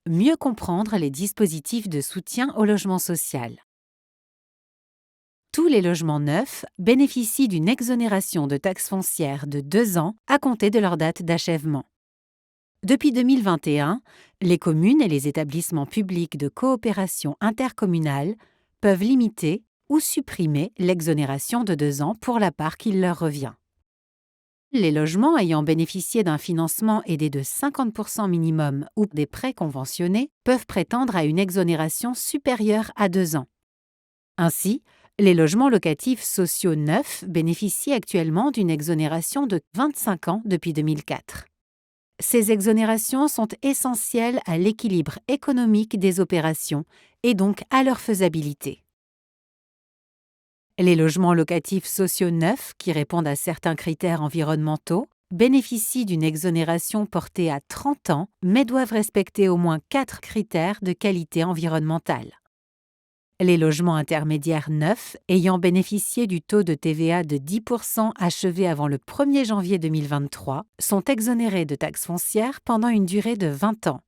Mieux comprendre les dispositifs de soutien au logement social. Tous les logements neufs bénéficient d'une exonération de taxes foncières de 2 ans à compter de leur date d'achèvement. Depuis 2021, les communes et les établissements publics de coopération intercommunale peuvent limiter ou supprimer l'exonération de 2 ans pour la part qui leur revient. Les logements ayant bénéficié d'un financement aidé de 50% minimum ou des prêts conventionnés peuvent prétendre à une exonération supérieure à 2 ans. Ainsi, les logements locatifs sociaux neufs bénéficient actuellement d'une exonération de 25 ans depuis 2004. Ces exonérations sont essentielles à l'équilibre économique des opérations et donc à leur faisabilité. Les logements locatifs sociaux neufs, qui répondent à certains critères environnementaux, bénéficient d'une exonération portée à 30 ans, mais doivent respecter au moins 4 critères de qualité environnementale. Les logements intermédiaires neufs, ayant bénéficié du taux de TVA de 10% achevé avant le 1er janvier 2023, sont exonérés de taxes foncières pendant une durée de 20 ans.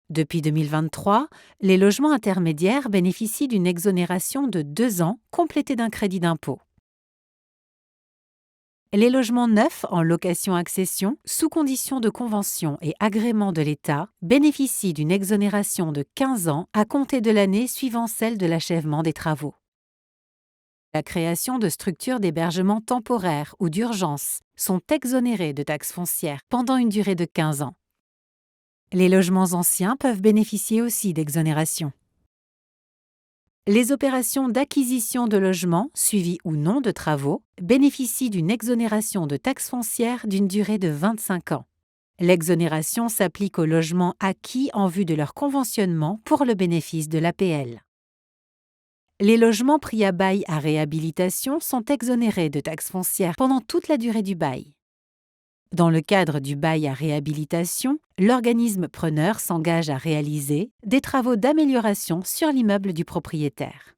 Depuis 2023, les logements intermédiaires bénéficient d'une exonération de 2 ans complétée d'un crédit d'impôt. Les logements neufs en location-accession, sous condition de convention et agrément de l'État, bénéficient d'une exonération de 15 ans à compter de l'année suivant celle de l'achèvement des travaux. La création de structures d'hébergement temporaire ou d'urgence sont exonérées de taxes foncières pendant une durée de 15 ans. Les logements anciens peuvent bénéficier aussi d'exonérations. Les opérations d'acquisition de logements, suivies ou non de travaux, bénéficient d'une exonération de taxes foncières d'une durée de 25 ans. L'exonération s'applique aux logements acquis en vue de leur conventionnement pour le bénéfice de l'APL. Les logements pris à bail à réhabilitation sont exonérés de taxes foncières pendant toute la durée du bail. Dans le cadre du bail à réhabilitation, l'organisme preneur s'engage à réaliser des travaux d'amélioration sur l'immeuble du propriétaire.